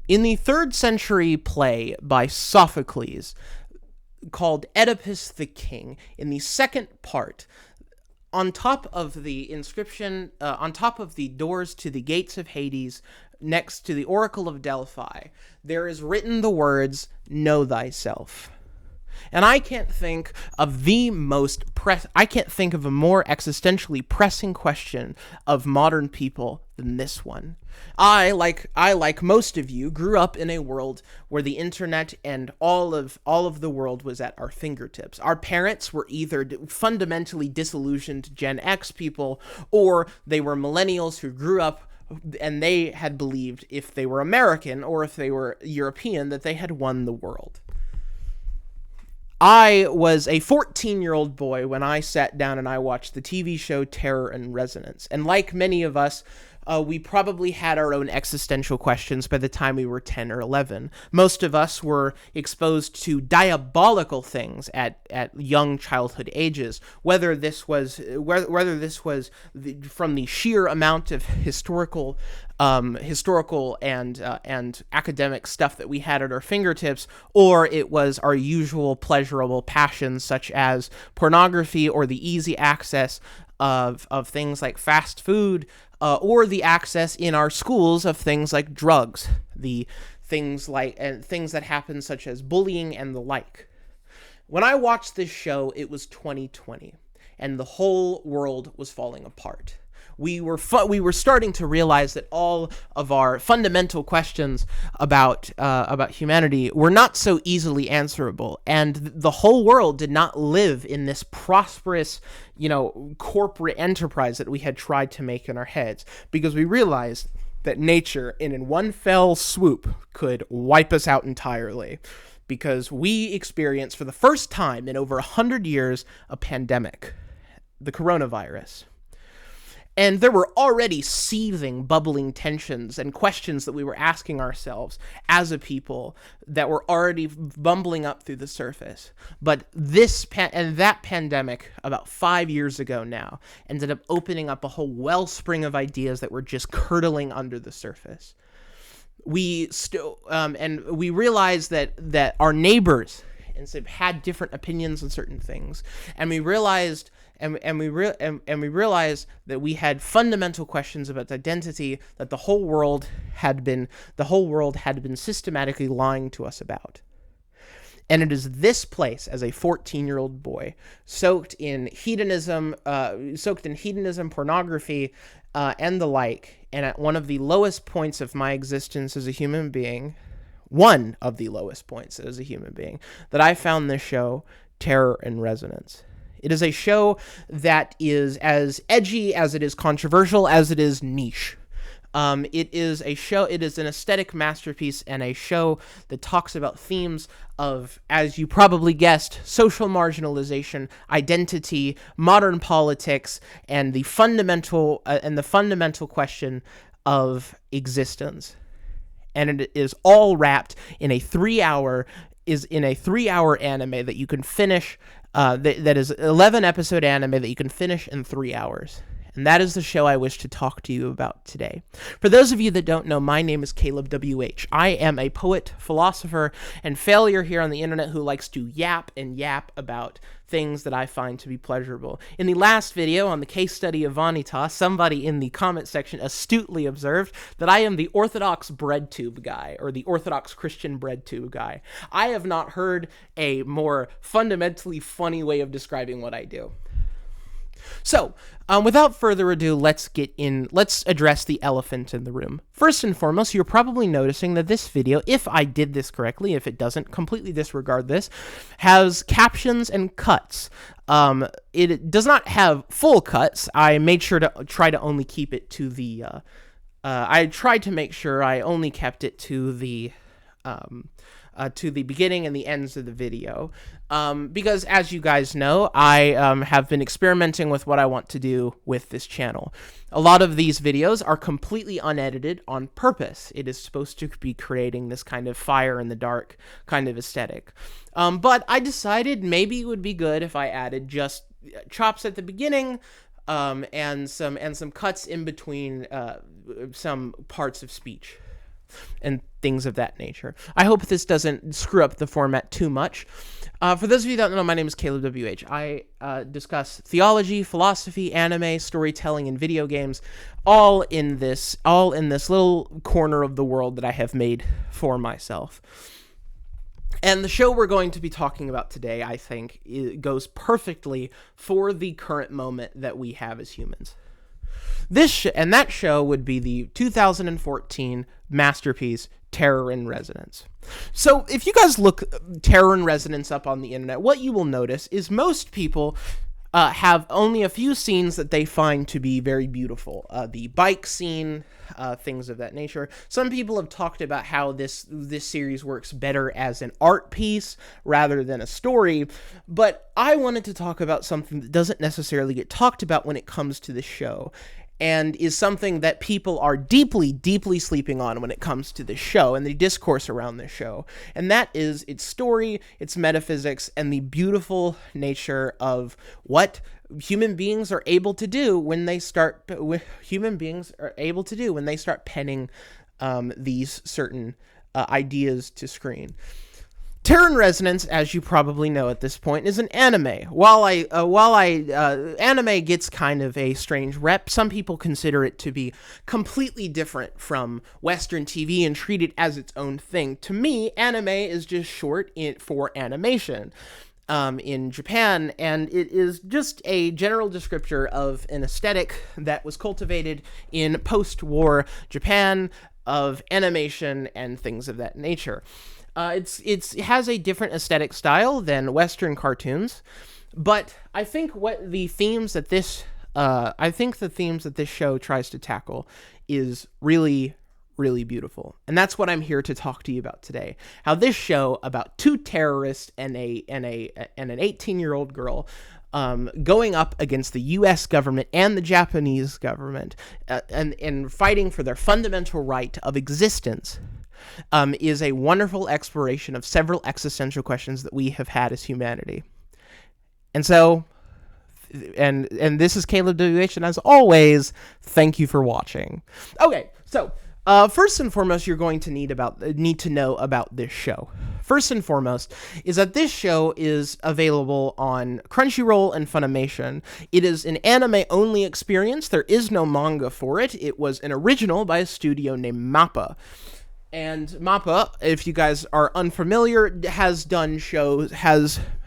In the 3rd century play by Sophocles called Oedipus the King, in the second part, on top of the inscription, on top of the doors to the gates of Hades, next to the Oracle of Delphi, there is written the words, "Know thyself." And I can't think of I can't think of a more existentially pressing question of modern people than this one. I, like most of you, grew up in a world where the internet and all of the world was at our fingertips. Our parents were either fundamentally disillusioned Gen X people, or they were millennials who grew up and they had believed, if they were American or if they were European, that they had won the world. I was a 14-year-old boy when I sat down and I watched the TV show Terror and Resonance. And like many of us, we probably had our own existential questions by the time we were 10 or 11. Most of us were exposed to diabolical things at young childhood ages, whether this was from the sheer amount of historical and academic stuff that we had at our fingertips, or it was our usual pleasurable passions such as pornography or the easy access of things like fast food, or the access in our schools of things like drugs, things that happen such as bullying and the like. When I watched this show, it was 2020, and the whole world was falling apart. We were starting to realize that all of our fundamental questions about humanity were not so easily answerable, and the whole world did not live in this prosperous, corporate enterprise that we had tried to make in our heads, because we realized that nature, in one fell swoop, could wipe us out entirely, because we experienced for the first time in over 100 years a pandemic, the coronavirus. And there were already seething, bubbling tensions and questions that we were asking ourselves as a people that were already bumbling up through the surface. But that pandemic, about 5 years ago now, ended up opening up a whole wellspring of ideas that were just curdling under the surface. We realized that our neighbors had different opinions on certain things, and we realized. And we realized that we had fundamental questions about identity that the whole world had been systematically lying to us about. And it is this place, as a 14-year-old boy, soaked in hedonism, pornography, and the like, and at one of the lowest points of my existence as a human being, that I found this show, Terror and Resonance. It is a show that is as edgy as it is controversial, as it is niche. It is an aesthetic masterpiece and a show that talks about themes of, as you probably guessed, social marginalization, identity, modern politics, and the fundamental question of existence. And it is all wrapped in a 3-hour anime that you can finish. That is 11-episode anime that you can finish in 3 hours. And that is the show I wish to talk to you about today. For those of you that don't know, my name is Caleb W.H. I am a poet, philosopher, and failure here on the internet who likes to yap about things that I find to be pleasurable. In the last video on the case study of Vanitas, somebody in the comment section astutely observed that I am the Orthodox bread tube guy, or the Orthodox Christian bread tube guy. I have not heard a more fundamentally funny way of describing what I do. So, without further ado, let's address the elephant in the room. First and foremost, you're probably noticing that this video, if I did this correctly, if it doesn't, completely disregard this, has captions and cuts. It does not have full cuts. I made sure to try to only keep it to the, I tried to make sure I only kept it to the beginning and the ends of the video, because as you guys know, I have been experimenting with what I want to do with this channel. A lot of these videos are completely unedited on purpose. It is supposed to be creating this kind of fire in the dark kind of aesthetic. But I decided maybe it would be good if I added just chops at the beginning, and some cuts in between some parts of speech. and things of that nature. I hope this doesn't screw up the format too much. For those of you who don't know, my name is Caleb WH. I discuss theology, philosophy, anime, storytelling, and video games, all in this little corner of the world that I have made for myself. And the show we're going to be talking about today, I think, goes perfectly for the current moment that we have as humans. That show would be the 2014 masterpiece, Terror in Resonance. So if you guys look Terror in Resonance up on the internet, what you will notice is most people have only a few scenes that they find to be very beautiful. The bike scene, things of that nature. Some people have talked about how this series works better as an art piece rather than a story, but I wanted to talk about something that doesn't necessarily get talked about when it comes to the show, and is something that people are deeply, deeply sleeping on when it comes to this show and the discourse around this show. And that is its story, its metaphysics, and the beautiful nature of what human beings are able to do when they start penning these certain ideas to screen. Terror in Resonance, as you probably know at this point, is an anime. While anime gets kind of a strange rep, some people consider it to be completely different from Western TV and treat it as its own thing. To me, anime is just short for animation in Japan, and it is just a general descriptor of an aesthetic that was cultivated in post-war Japan of animation and things of that nature. It has a different aesthetic style than Western cartoons, but I think the themes that this show tries to tackle is really, really beautiful, and that's what I'm here to talk to you about today. How this show about two terrorists and an 18-year-old girl going up against the U.S. government and the Japanese government and fighting for their fundamental right of existence. Is a wonderful exploration of several existential questions that we have had as humanity. And so, and this is Caleb WH, and as always, thank you for watching. Okay, so first and foremost, you're going to need to know about this show. First and foremost is that this show is available on Crunchyroll and Funimation. It is an anime-only experience. There is no manga for it. It was an original by a studio named MAPPA. And MAPPA, if you guys are unfamiliar, has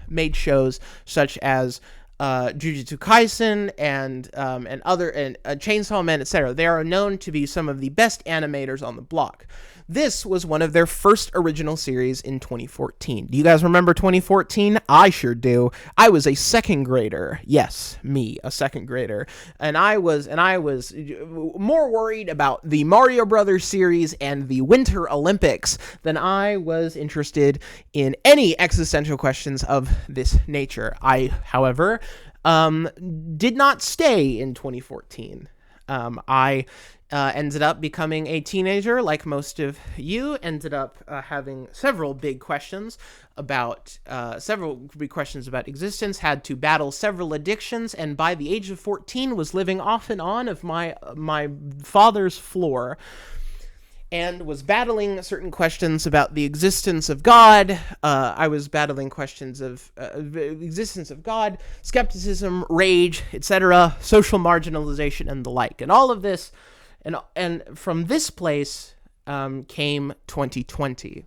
made shows such as Jujutsu Kaisen and Chainsaw Man, etc. They are known to be some of the best animators on the block. This was one of their first original series in 2014. Do you guys remember 2014? I sure do. I was a second grader. Yes, me, a second grader. And I was more worried about the Mario Brothers series and the Winter Olympics than I was interested in any existential questions of this nature. I, however, did not stay in 2014. I ended up becoming a teenager, like most of you, ended up having several big questions about existence, had to battle several addictions, and by the age of 14 was living off and on of my father's floor, and was battling certain questions about the existence of God. I was battling questions of existence of God, skepticism, rage, etc., social marginalization, and the like. And all of this, and from this place came 2020.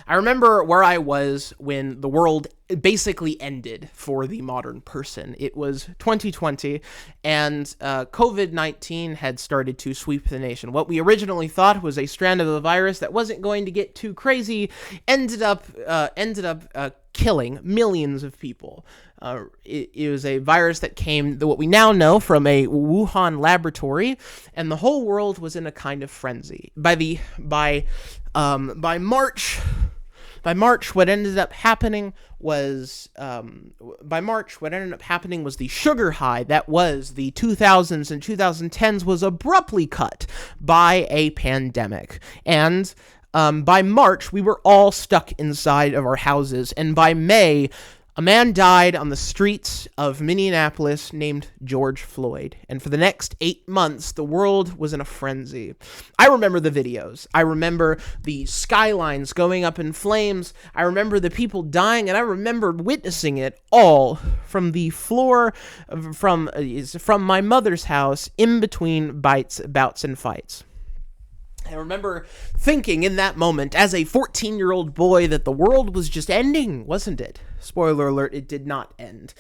I remember where I was when the world basically ended for the modern person. It was 2020, and COVID-19 had started to sweep the nation. What we originally thought was a strand of a virus that wasn't going to get too crazy ended up killing millions of people. It was a virus that came, what we now know, from a Wuhan laboratory, and the whole world was in a kind of frenzy. By March, what ended up happening was the sugar high that was the 2000s and 2010s was abruptly cut by a pandemic. And by March, we were all stuck inside of our houses, and by May, A man died on the streets of Minneapolis named George Floyd, and for the next 8 months, the world was in a frenzy. I remember the videos. I remember the skylines going up in flames. I remember the people dying, and I remember witnessing it all from the floor from my mother's house in between bouts and fights. I remember thinking in that moment, as a 14-year-old boy, that the world was just ending, wasn't it? Spoiler alert, it did not end.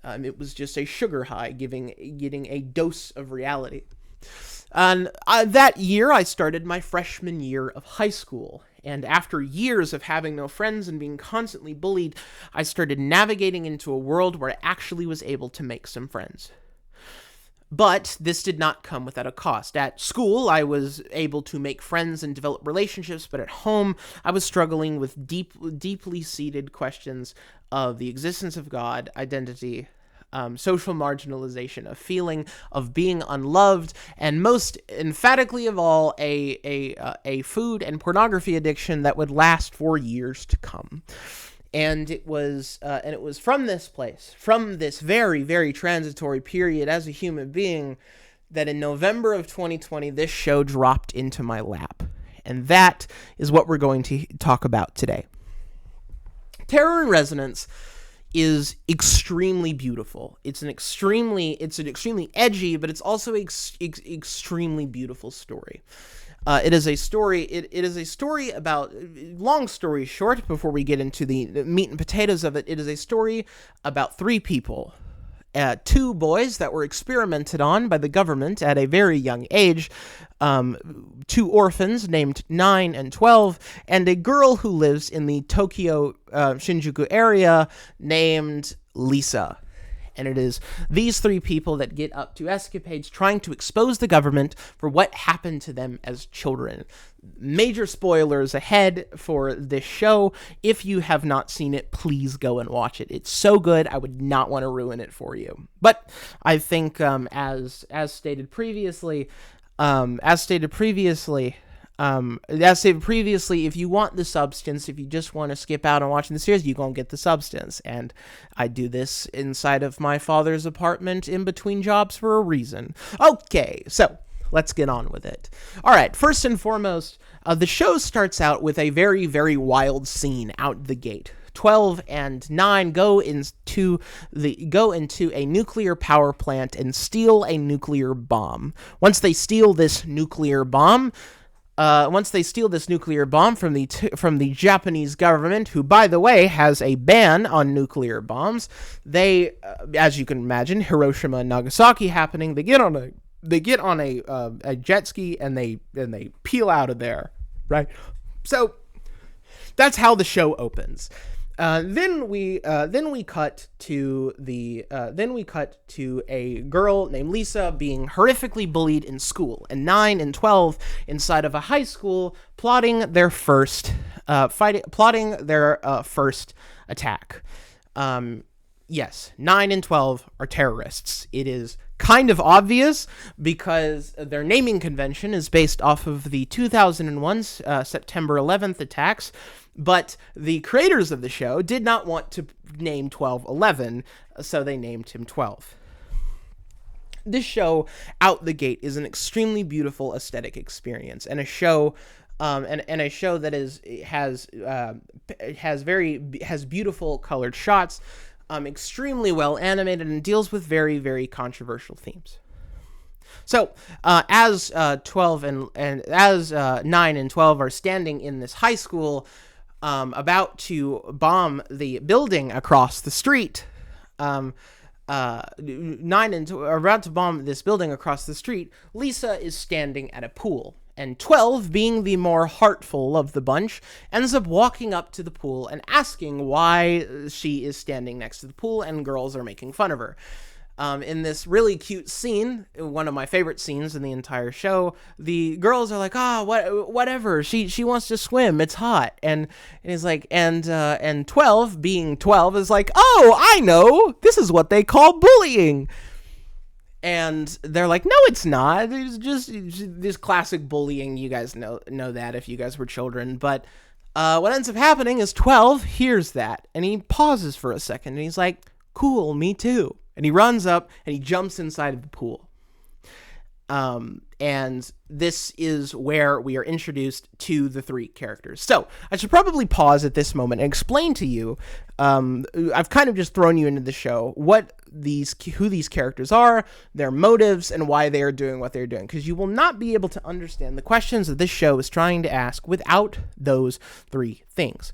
It was just a sugar high, getting a dose of reality. And that year, I started my freshman year of high school. And after years of having no friends and being constantly bullied, I started navigating into a world where I actually was able to make some friends. But this did not come without a cost. At school, I was able to make friends and develop relationships, but at home, I was struggling with deeply seated questions of the existence of God, identity, social marginalization, a feeling of being unloved, and most emphatically of all, a food and pornography addiction that would last for years to come. And it was from this place, from this very, very transitory period as a human being, that in November of 2020, this show dropped into my lap. And that is what we're going to talk about today. Terror in Resonance is extremely beautiful. It's an extremely edgy, but it's also extremely beautiful story. It is a story about, long story short, before we get into the meat and potatoes of it, it is a story about 3 people. 2 boys that were experimented on by the government at a very young age, 2 orphans named 9 and 12, and a girl who lives in the Tokyo, Shinjuku area named Lisa. And it is these 3 people that get up to escapades trying to expose the government for what happened to them as children. Major spoilers ahead for this show. If you have not seen it, please go and watch it. It's so good, I would not want to ruin it for you. But I think, as stated previously, if you want the substance, if you just want to skip out on watching the series, you're going to get the substance. And I do this inside of my father's apartment in between jobs for a reason. Okay, so let's get on with it. All right, first and foremost, the show starts out with a very, very wild scene out the gate. 12 and 9 go into a nuclear power plant and steal a nuclear bomb. Once they steal this nuclear bomb from the Japanese government, who, by the way, has a ban on nuclear bombs, they, as you can imagine, Hiroshima and Nagasaki happening, they get on a jet ski and they peel out of there, right? So that's how the show opens. Then we cut to a girl named Lisa being horrifically bullied in school, and 9 and 12 inside of a high school plotting their first attack. Yes, 9 and 12 are terrorists. It is kind of obvious because their naming convention is based off of the 2001 September 11th attacks, but the creators of the show did not want to name 12-11, so they named him 12. This show, out the gate, is an extremely beautiful aesthetic experience, and a show that has beautiful colored shots, extremely well animated, and deals with very, very controversial themes. So, as 12 and as 9 and 12 are standing in this high school, about to bomb the building across the street, 9 and are about to bomb this building across the street, Lisa is standing at a pool. And 12, being the more heartful of the bunch, ends up walking up to the pool and asking why she is standing next to the pool, and girls are making fun of her. In this really cute scene, one of my favorite scenes in the entire show, the girls are like, whatever, she wants to swim, it's hot. And he's like, and 12, being 12, is like, oh, I know, this is what they call bullying. And they're like, no, it's not. It's just this classic bullying. You guys know that if you guys were children. But What ends up happening is 12 hears that, and he pauses for a second, and he's like, cool, me too. And he runs up, and he jumps inside of the pool. And this is where we are introduced to the three characters. So I should probably pause at this moment and explain to you, I've kind of just thrown you into the show, who these characters are, their motives, and why they are doing what they're doing, because you will not be able to understand the questions that this show is trying to ask without those three things.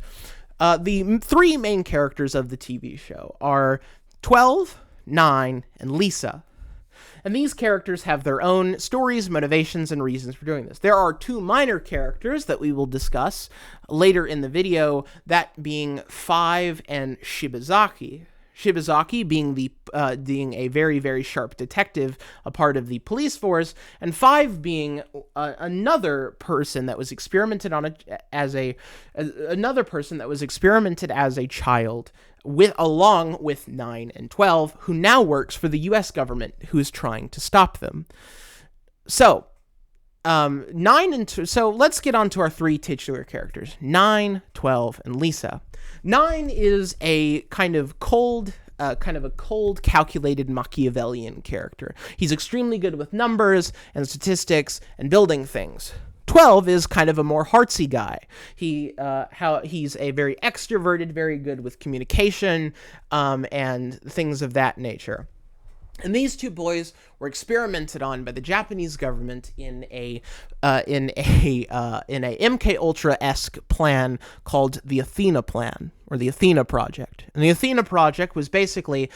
The three main characters of the TV show are 12, 9, and Lisa. And these characters have their own stories, motivations, and reasons for doing this. There are two minor characters that we will discuss later in the video, that being 5 and Shibazaki. Shibazaki being a very, very sharp detective, a part of the police force, and 5 being another person that was experimented on as a child, along with 9 and 12, who now works for the U.S. government, who is trying to stop them. So, so let's get on to our three titular characters: 9, 12, and Lisa. 9 is a kind of cold, calculated Machiavellian character. He's extremely good with numbers and statistics and building things. 12 is kind of a more heartsy guy. He's a very extroverted, very good with communication, and things of that nature. And these two boys were experimented on by the Japanese government in a MK Ultra-esque plan called the Athena Plan, or the Athena Project. And the Athena Project was basically,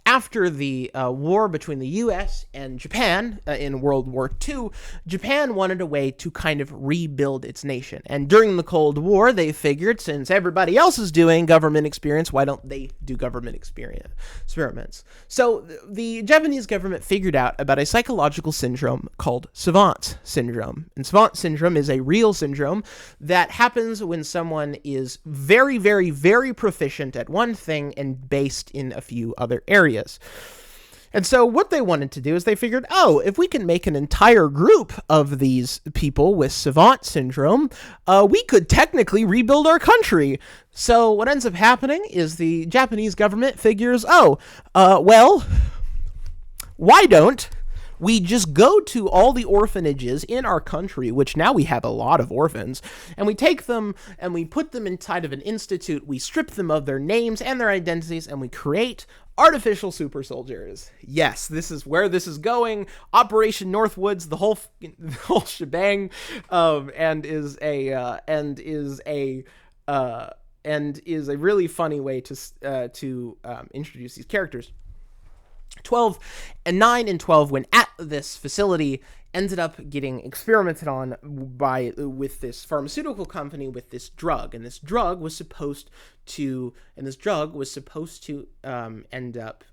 after the war between the U.S. and Japan in World War II, Japan wanted a way to kind of rebuild its nation. And during the Cold War, they figured, since everybody else is doing government experience, why don't they do government experiments? So the Japanese government figured out about a psychological syndrome called savant syndrome. And savant syndrome is a real syndrome that happens when someone is very, very, very proficient at one thing and based in a few other areas. And so what they wanted to do is they figured, if we can make an entire group of these people with savant syndrome, we could technically rebuild our country. So what ends up happening is the Japanese government figures, why don't we just go to all the orphanages in our country, which now we have a lot of orphans, and we take them and we put them inside of an institute, we strip them of their names and their identities, and we create artificial super soldiers. Yes, this is where this is going. Operation Northwoods, the whole shebang, and is a really funny way to introduce these characters. 9 and 12, when at this facility, ended up getting experimented on with this pharmaceutical company with this drug, and this drug was supposed to end up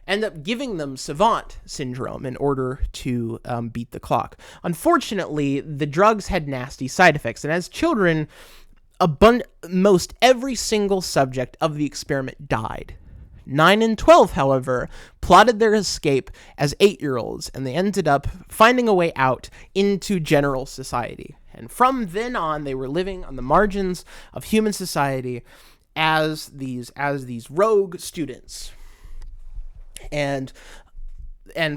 end up giving them savant syndrome in order to beat the clock. Unfortunately, the drugs had nasty side effects, and as children, most every single subject of the experiment died. 9 and 12, however, plotted their escape as 8-year-olds, and they ended up finding a way out into general society. And from then on, they were living on the margins of human society as these rogue students. And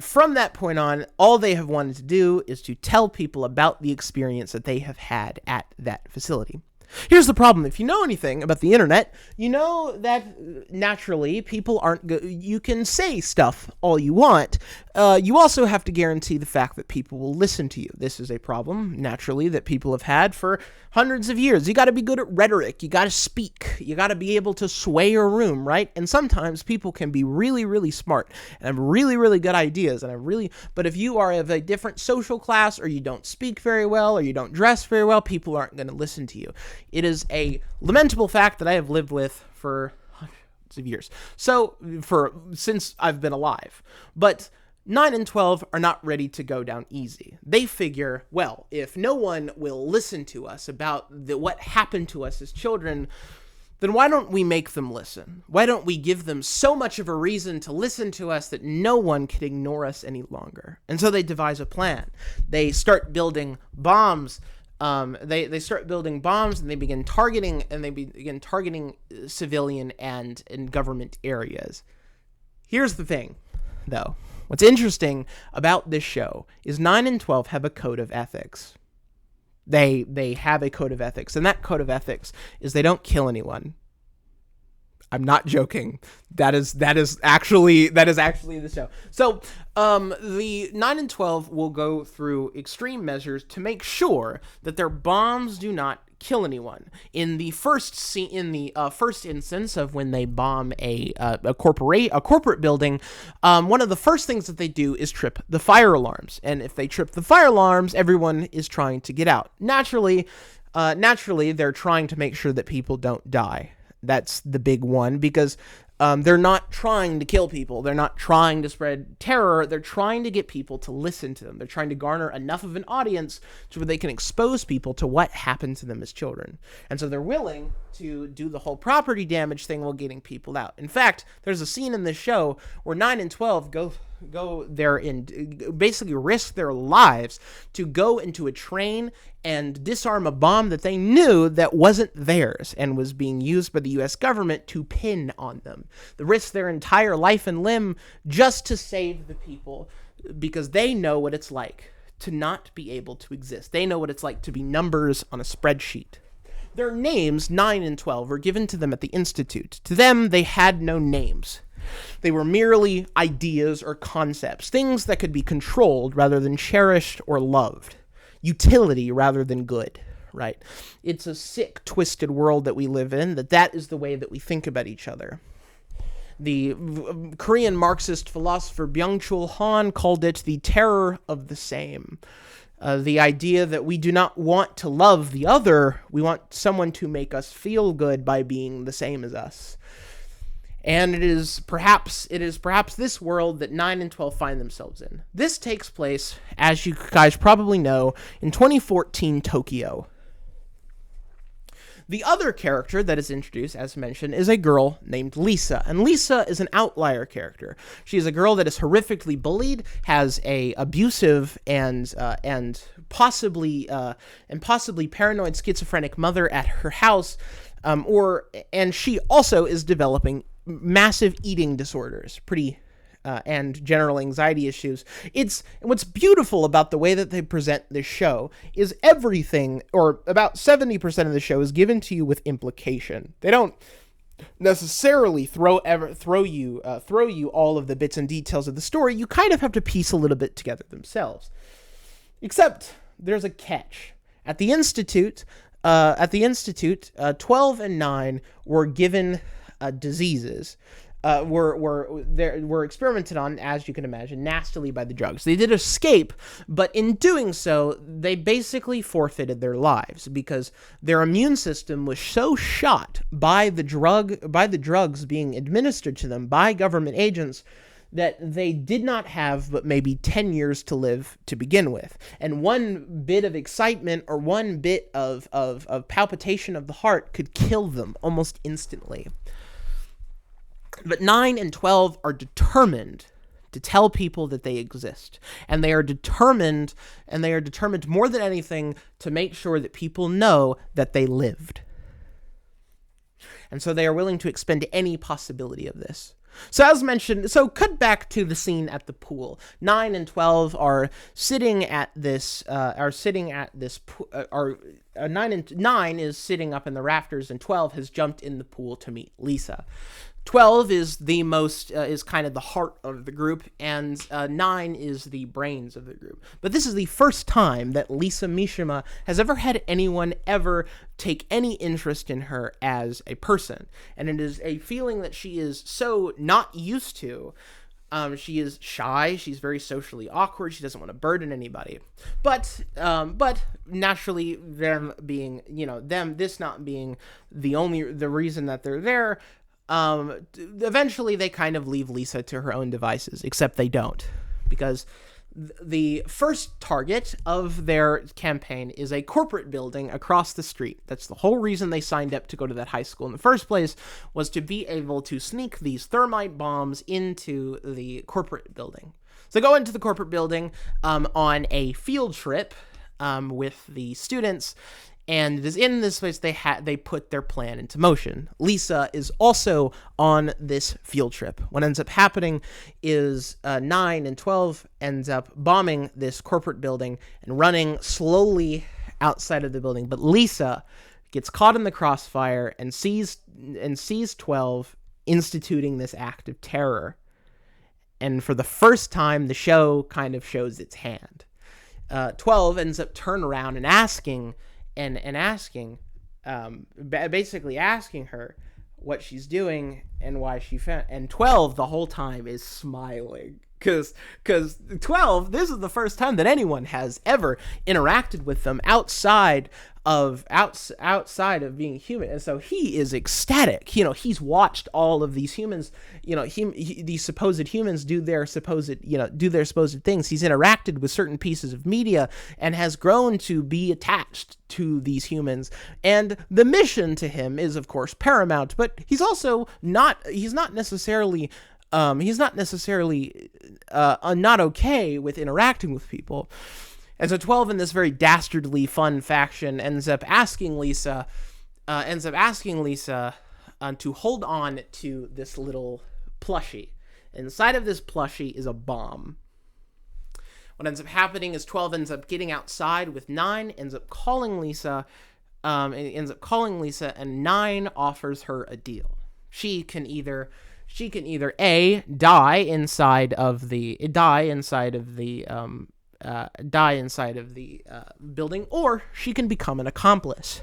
from that point on, all they have wanted to do is to tell people about the experience that they have had at that facility. Here's the problem. If you know anything about the internet, you know that naturally people aren't you can say stuff all you want. You also have to guarantee the fact that people will listen to you. This is a problem, naturally, that people have had for hundreds of years. You got to be good at rhetoric. You got to speak. You got to be able to sway a room, right? And sometimes people can be really, really smart and have really, really good ideas. But if you are of a different social class, or you don't speak very well, or you don't dress very well, people aren't going to listen to you. It is a lamentable fact that I have lived with for hundreds of years. Since I've been alive. But 9 and 12 are not ready to go down easy. They figure, well, if no one will listen to us about what happened to us as children, then why don't we make them listen? Why don't we give them so much of a reason to listen to us that no one can ignore us any longer? And so they devise a plan. They start building bombs They start building bombs, and they begin targeting civilian and government areas. Here's the thing, though. What's interesting about this show is 9 and 12 have a code of ethics. They have a code of ethics, and that code of ethics is they don't kill anyone. I'm not joking. That is actually the show. So, the 9 and 12 will go through extreme measures to make sure that their bombs do not kill anyone. In the first instance of when they bomb a corporate building, one of the first things that they do is trip the fire alarms. And if they trip the fire alarms, everyone is trying to get out. Naturally, they're trying to make sure that people don't die. That's the big one, because they're not trying to kill people. They're not trying to spread terror. They're trying to get people to listen to them. They're trying to garner enough of an audience to where they can expose people to what happened to them as children. And so they're willing to do the whole property damage thing while getting people out. In fact, there's a scene in this show where 9 and 12 go there and basically risk their lives to go into a train and disarm a bomb that they knew that wasn't theirs and was being used by the U.S. government to pin on them. They risk their entire life and limb just to save the people, because they know what it's like to not be able to exist. They know what it's like to be numbers on a spreadsheet. Their names, 9 and 12, were given to them at the Institute. To them, they had no names. They were merely ideas or concepts, things that could be controlled rather than cherished or loved, utility rather than good, right? It's a sick, twisted world that we live in, that is the way that we think about each other. The Korean Marxist philosopher Byung-Chul Han called it the terror of the same. The idea that we do not want to love the other, we want someone to make us feel good by being the same as us. And it is perhaps this world that 9 and 12 find themselves in. This takes place, as you guys probably know, in 2014 Tokyo. The other character that is introduced, as mentioned, is a girl named Lisa. And Lisa is an outlier character. She is a girl that is horrifically bullied, has a abusive and possibly paranoid schizophrenic mother at her house, and she also is developing massive eating disorders, and general anxiety issues. What's beautiful about the way that they present this show is everything, or about 70% of the show, is given to you with implication. They don't necessarily throw you all of the bits and details of the story. You kind of have to piece a little bit together themselves. Except there's a catch. At the Institute, 12 and 9 were given diseases, were experimented on, as you can imagine, nastily by the drugs. They did escape, but in doing so, they basically forfeited their lives because their immune system was so shot by the drugs being administered to them by government agents that they did not have but maybe 10 years to live to begin with. And one bit of excitement or one bit of palpitation of the heart could kill them almost instantly. But 9 and 12 are determined to tell people that they exist. And they are determined more than anything to make sure that people know that they lived. And so they are willing to expend any possibility of this. So as mentioned, cut back to the scene at the pool. 9 and 12 are sitting at this. 9 is sitting up in the rafters, and 12 has jumped in the pool to meet Lisa. 12 is is kind of the heart of the group, and 9 is the brains of the group. But this is the first time that Lisa Mishima has ever had anyone ever take any interest in her as a person. And it is a feeling that she is so not used to. She is shy. She's very socially awkward. She doesn't want to burden anybody. But naturally, this not being the reason that they're there, eventually they kind of leave Lisa to her own devices, except they don't, because the first target of their campaign is a corporate building across the street. That's the whole reason they signed up to go to that high school in the first place, was to be able to sneak these thermite bombs into the corporate building. So they go into the corporate building on a field trip, with the students. And it is in this place they put their plan into motion. Lisa is also on this field trip. What ends up happening is 9 and 12 ends up bombing this corporate building and running slowly outside of the building. But Lisa gets caught in the crossfire and sees 12 instituting this act of terror. And for the first time, the show kind of shows its hand. 12 ends up turning around and asking basically asking her what she's doing and why she found. And 12 the whole time is smiling because 12, this is the first time that anyone has ever interacted with them outside of being human, and so he is ecstatic. He's watched all of these humans, these supposed humans do their supposed things. He's interacted with certain pieces of media and has grown to be attached to these humans, and the mission to him is of course paramount. But he's also not necessarily not okay with interacting with people. And so 12, in this very dastardly fun faction, ends up asking Lisa to hold on to this little plushie. Inside of this plushie is a bomb. What ends up happening is 12 ends up getting outside with 9, ends up calling Lisa, and 9 offers her a deal. She can either A, die inside of the building, or she can become an accomplice.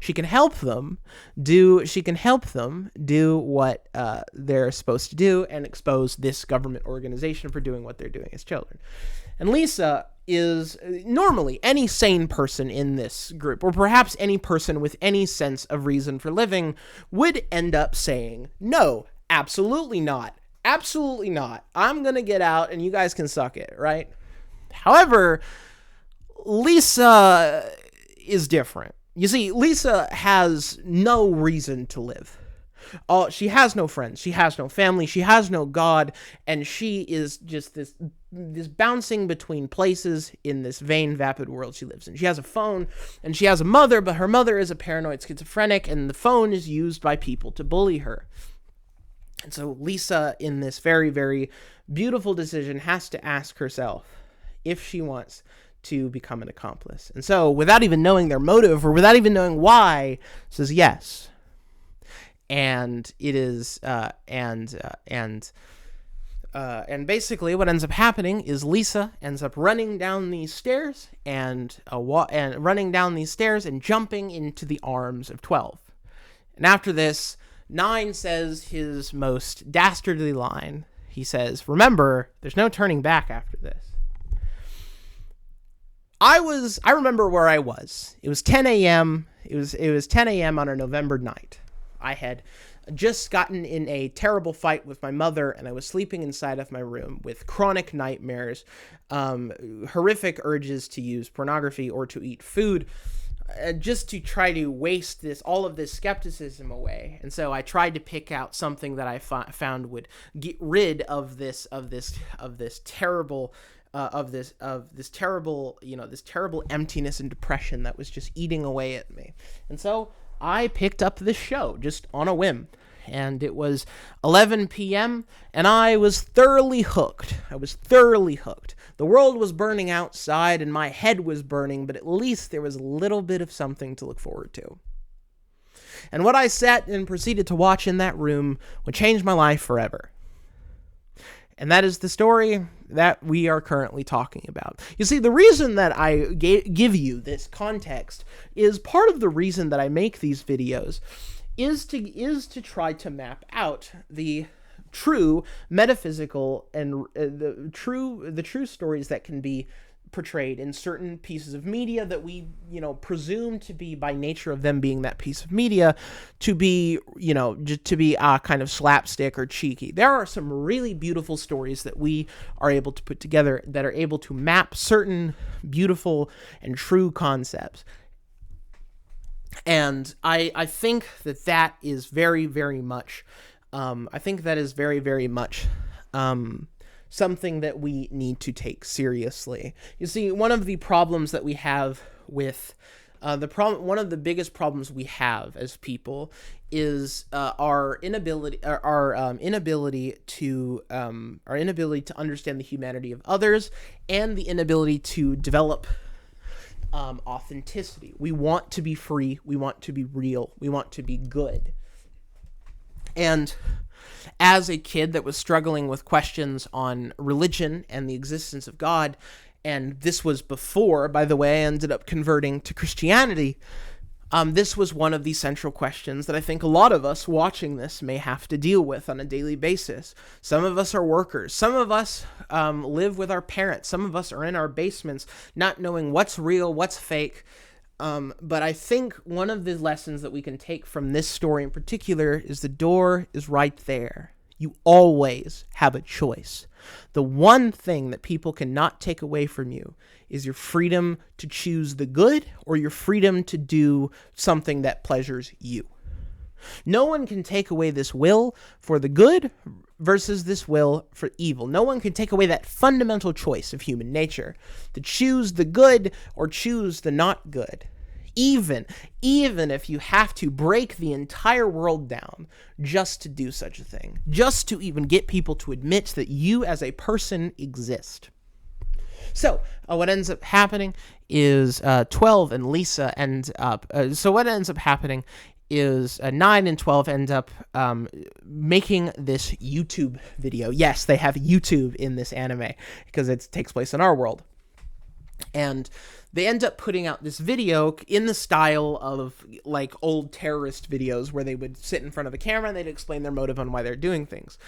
She can help them do what they're supposed to do and expose this government organization for doing what they're doing as children. And Lisa is normally any sane person in this group, or perhaps any person with any sense of reason for living, would end up saying, no, absolutely not. Absolutely not. I'm going to get out and you guys can suck it, right? However, Lisa is different. You see, Lisa has no reason to live. She has no friends. She has no family. She has no God. And she is just this bouncing between places in this vain, vapid world she lives in. She has a phone and she has a mother, but her mother is a paranoid schizophrenic, and the phone is used by people to bully her. And so Lisa, in this very, very beautiful decision, has to ask herself if she wants to become an accomplice. And so, without even knowing their motive or without even knowing why, says yes. And it is, and basically what ends up happening is Lisa ends up running down these stairs and jumping into the arms of 12. And after this, 9 says his most dastardly line. He says, "Remember, there's no turning back after this." I remember where I was. It was 10 a.m. It was 10 a.m. on a November night. I had just gotten in a terrible fight with my mother, and I was sleeping inside of my room with chronic nightmares, horrific urges to use pornography or to eat food, just to try to waste all of this skepticism away. And so I tried to pick out something that I found would get rid of this terrible emptiness and depression that was just eating away at me. And so I picked up this show just on a whim, and it was 11 p.m. and I was thoroughly hooked. The world was burning outside and my head was burning, but at least there was a little bit of something to look forward to. And what I sat and proceeded to watch in that room would change my life forever. And that is the story that we are currently talking about. You see, the reason that I give you this context is part of the reason that I make these videos is to try to map out the true metaphysical and the true stories that can be portrayed in certain pieces of media that we, presume to be, by nature of them being that piece of media, to be, kind of slapstick or cheeky. There are some really beautiful stories that we are able to put together that are able to map certain beautiful and true concepts. And I think that is very, very much, something that we need to take seriously. You see, one of the problems that we have with one of the biggest problems we have as people is our inability to understand the humanity of others, and the inability to develop authenticity. We want to be free. We want to be real. We want to be good. And as a kid that was struggling with questions on religion and the existence of God, and this was before, by the way, I ended up converting to Christianity, this was one of the central questions that I think a lot of us watching this may have to deal with on a daily basis. Some of us are workers. Some of us live with our parents. Some of us are in our basements, not knowing what's real, what's fake. But I think one of the lessons that we can take from this story in particular is the door is right there. You always have a choice. The one thing that people cannot take away from you is your freedom to choose the good or your freedom to do something that pleasures you. No one can take away this will for the good versus this will for evil. No one can take away that fundamental choice of human nature to choose the good or choose the not good. Even if you have to break the entire world down just to do such a thing, just to even get people to admit that you as a person exist. So what ends up happening is 12 and Lisa end up. So what ends up happening is 9 and 12 end up making this YouTube video. Yes, they have YouTube in this anime because it takes place in our world. And they end up putting out this video in the style of like old terrorist videos where they would sit in front of a camera and they'd explain their motive on why they're doing things.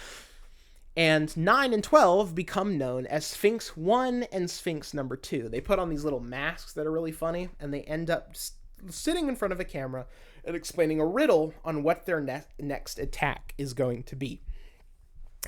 And 9 and 12 become known as Sphinx 1 and Sphinx number 2. They put on these little masks that are really funny, and they end up sitting in front of a camera and explaining a riddle on what their next attack is going to be.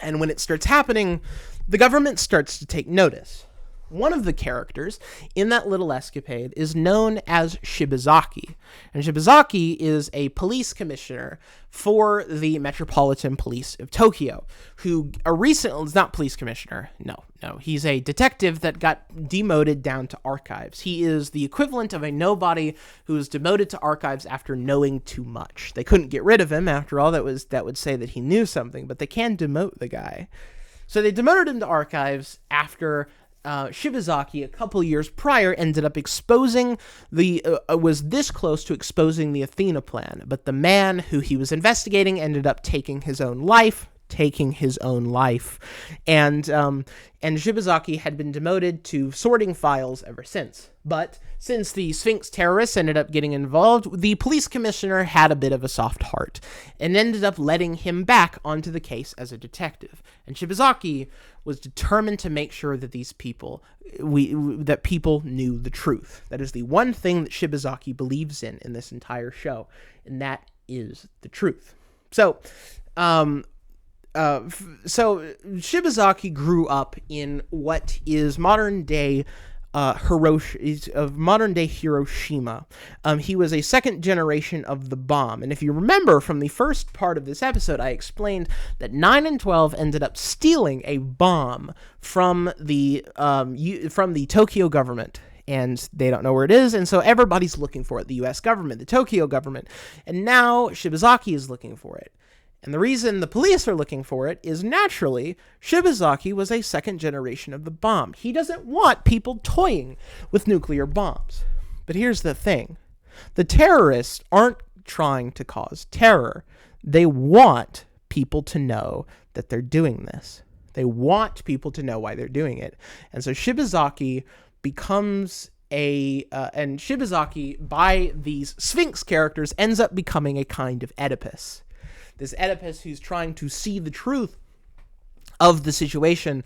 And when it starts happening, the government starts to take notice. One of the characters in that little escapade is known as Shibazaki. And Shibazaki is a police commissioner for the Metropolitan Police of Tokyo, who is not police commissioner. No. He's a detective that got demoted down to archives. He is the equivalent of a nobody who was demoted to archives after knowing too much. They couldn't get rid of him. After all, that would say that he knew something, but they can demote the guy. So they demoted him to archives after Shibazaki, a couple years prior, ended up exposing was this close to exposing the Athena plan, but the man who he was investigating ended up taking his own life, and Shibazaki had been demoted to sorting files ever since. But since the Sphinx terrorists ended up getting involved, the police commissioner had a bit of a soft heart and ended up letting him back onto the case as a detective. And Shibazaki was determined to make sure that these people, that people knew the truth. That is the one thing that Shibazaki believes in this entire show, and that is the truth. So Shibazaki grew up in what is modern day Hiroshima. He was a second generation of the bomb. And if you remember from the first part of this episode, I explained that 9 and 12 ended up stealing a bomb from the Tokyo government. And they don't know where it is, and so everybody's looking for it. The U.S. government, the Tokyo government. And now Shibazaki is looking for it. And the reason the police are looking for it is naturally Shibazaki was a second generation of the bomb. He doesn't want people toying with nuclear bombs. But here's the thing. The terrorists aren't trying to cause terror. They want people to know that they're doing this. They want people to know why they're doing it. And so Shibazaki becomes and Shibazaki, by these Sphinx characters, ends up becoming a kind of Oedipus. This Oedipus who's trying to see the truth of the situation,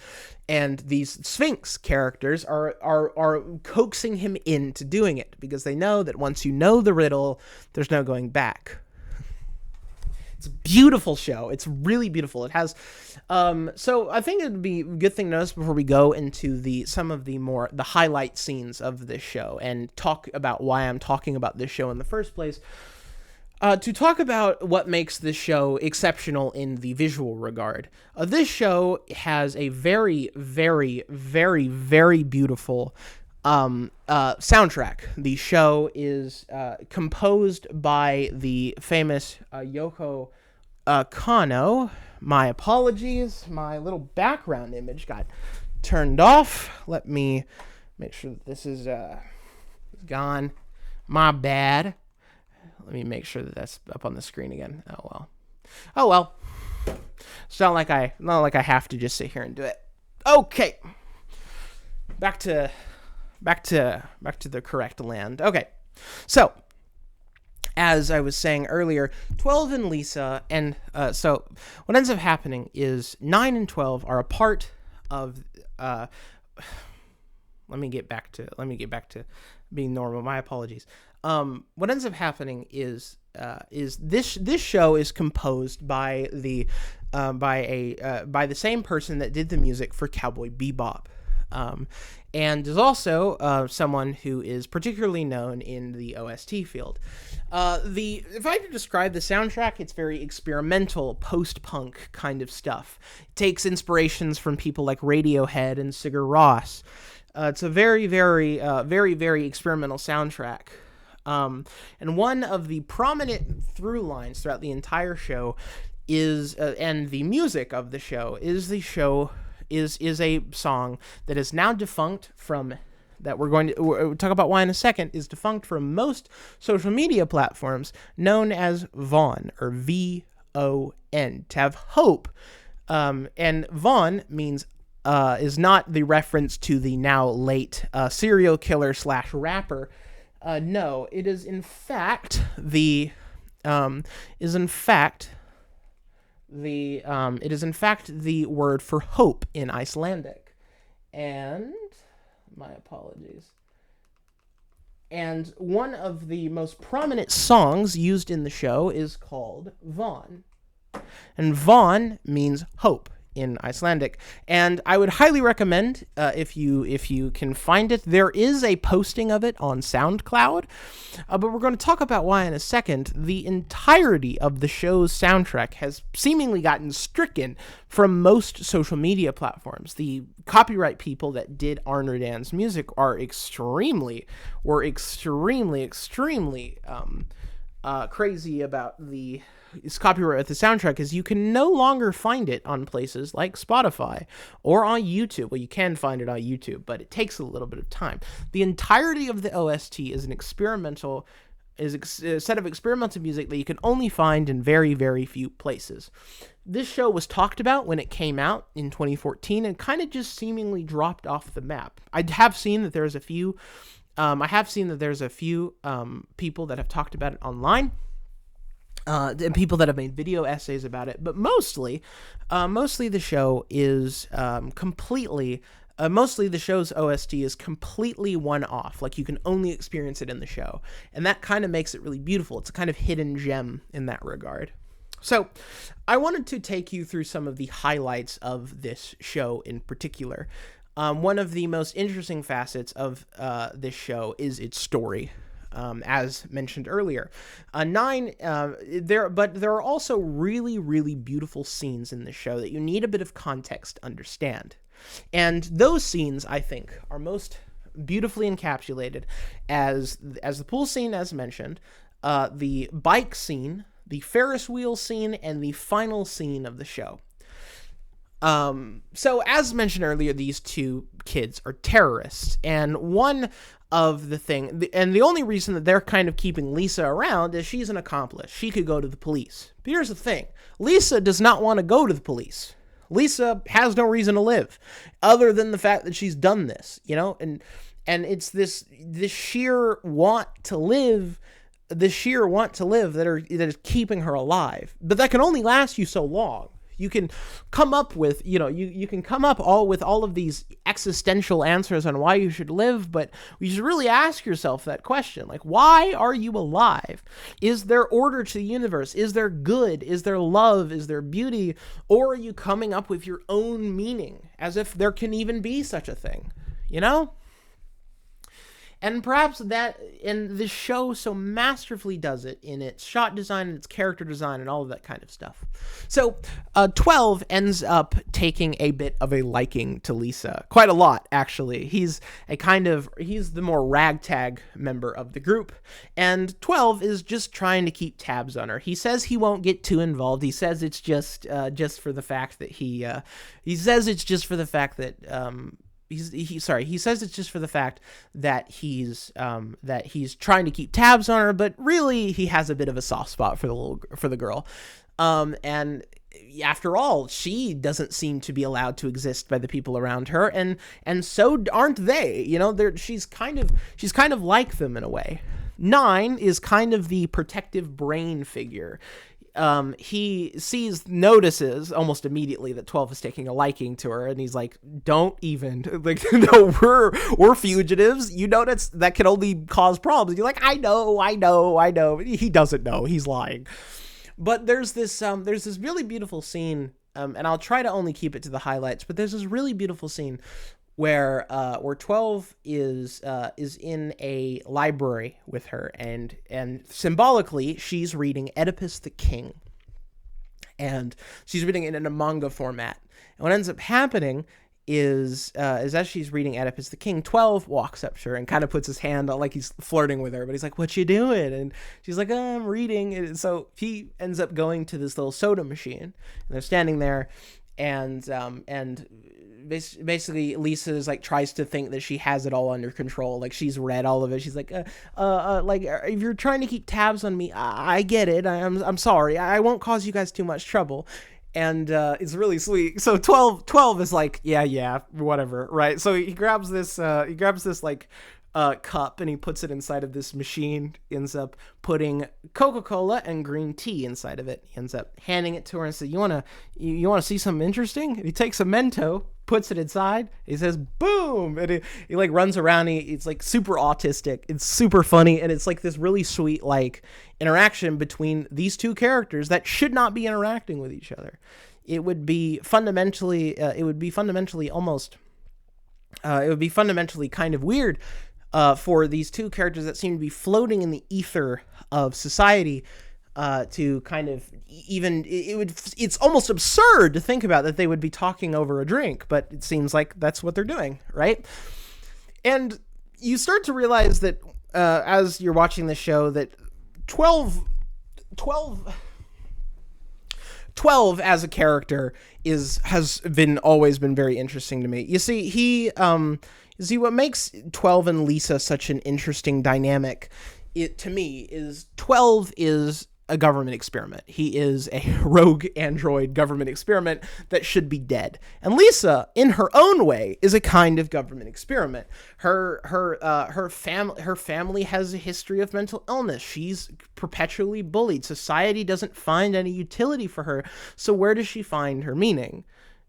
and these Sphinx characters are coaxing him into doing it, because they know that once you know the riddle, there's no going back. It's a beautiful show. It's really beautiful. It has, so I think it'd be a good thing to notice before we go into some of the highlight scenes of this show and talk about why I'm talking about this show in the first place. To talk about what makes this show exceptional in the visual regard, this show has a very, very, very, very beautiful soundtrack. The show is composed by the famous Yoko Kano. My apologies, my little background image got turned off. Let me make sure that this is gone. My bad. Let me make sure that that's up on the screen again. Oh well. It's not like I have to just sit here and do it. Okay. Back to the correct land. Okay. So, as I was saying earlier, 12 and Lisa, and so what ends up happening is 9 and 12 are a part of let me get back to being normal. My apologies. What ends up happening is this show is composed by the same person that did the music for Cowboy Bebop, and is also someone who is particularly known in the OST field. If I had to describe the soundtrack, it's very experimental, post-punk kind of stuff. It takes inspirations from people like Radiohead and Sigur Rós. It's a very, very, very, very experimental soundtrack. And one of the prominent through lines throughout the entire show is, and the music of the show is a song that is now defunct from, that we're going to talk about why in a second, is defunct from most social media platforms, known as Vaughn, or VON, to have hope. And Vaughn means is not the reference to the now late serial killer / rapper. No, it is in fact the word for hope in Icelandic. And my apologies. And one of the most prominent songs used in the show is called Vaughn. And Vaughn means hope in Icelandic, and I would highly recommend, if you can find it, there is a posting of it on SoundCloud, but we're going to talk about why in a second. The entirety of the show's soundtrack has seemingly gotten stricken from most social media platforms. The copyright people that did Arner Dan's music were extremely crazy about its copyright with the soundtrack, is you can no longer find it on places like Spotify or on YouTube. Well, you can find it on YouTube, but it takes a little bit of time. The entirety of the OST is a set of experimental music that you can only find in very, very few places. This show was talked about when it came out in 2014 and kind of just seemingly dropped off the map. I have seen that there's a few people that have talked about it online. And people that have made video essays about it, but mostly the show is mostly the show's OST is completely one-off. Like, you can only experience it in the show, and that kind of makes it really beautiful. It's a kind of hidden gem in that regard. So, I wanted to take you through some of the highlights of this show in particular. One of the most interesting facets of this show is its story. As mentioned earlier, there are also really, really beautiful scenes in this show that you need a bit of context to understand. And those scenes, I think, are most beautifully encapsulated as the pool scene, as mentioned, the bike scene, the Ferris wheel scene, and the final scene of the show. So as mentioned earlier, these two kids are terrorists, and one of the only reason that they're kind of keeping Lisa around is she's an accomplice. She could go to the police. But here's the thing. Lisa does not want to go to the police. Lisa has no reason to live other than the fact that she's done this, and it's this sheer want to live that is keeping her alive. But that can only last you so long. You can come up with, you can come up with all of these existential answers on why you should live, but you should really ask yourself that question. Like, why are you alive? Is there order to the universe? Is there good? Is there love? Is there beauty? Or are you coming up with your own meaning, as if there can even be such a thing, And perhaps that, and this show so masterfully does it in its shot design and its character design and all of that kind of stuff. So 12 ends up taking a bit of a liking to Lisa. Quite a lot, actually. He's the more ragtag member of the group. And 12 is just trying to keep tabs on her. He says he won't get too involved. He says it's just for the fact that he says it's just for the fact that he says it's just for the fact that he's trying to keep tabs on her, but really he has a bit of a soft spot for the girl. And after all, she doesn't seem to be allowed to exist by the people around her, and so aren't they. She's kind of like them in a way. 9 is kind of the protective brain figure. He notices almost immediately that 12 is taking a liking to her, and he's like, don't even, like, no, we're fugitives. That can only cause problems. You're like, I know. He doesn't know. He's lying. But there's this really beautiful scene, and I'll try to only keep it to the highlights, but there's this really beautiful scene where 12 is in a library with her, and symbolically she's reading Oedipus the King, and she's reading it in a manga format. And what ends up happening is as she's reading Oedipus the King, 12 walks up to her and kind of puts his hand on, like he's flirting with her, but he's like, "What you doing?" And she's like, "Oh, I'm reading." And so he ends up going to this little soda machine, and they're standing there, and basically Lisa is like, tries to think that she has it all under control, like she's read all of it. She's like, like, if you're trying to keep tabs on me, I get it. I'm sorry. I won't cause you guys too much trouble. And it's really sweet. So 12 is like, yeah, whatever, right? So he grabs this like cup, and he puts it inside of this machine. He ends up putting Coca-Cola and green tea inside of it. He ends up handing it to her and says, you wanna see something interesting? And he takes a Mento, puts it inside. He says, boom, and he like runs around. It's like super autistic. It's super funny, and it's like this really sweet like interaction between these two characters that should not be interacting with each other. It would be fundamentally kind of weird for these two characters that seem to be floating in the ether of society to kind of it's almost absurd to think about that they would be talking over a drink, but it seems like that's what they're doing, right? And you start to realize that as you're watching the show that 12 as a character has always been very interesting to me. You see, what makes 12 and Lisa such an interesting dynamic, to me, is 12 is a government experiment. He is a rogue android government experiment that should be dead. And Lisa, in her own way, is a kind of government experiment. Her family has a history of mental illness. She's perpetually bullied. Society doesn't find any utility for her. So where does she find her meaning?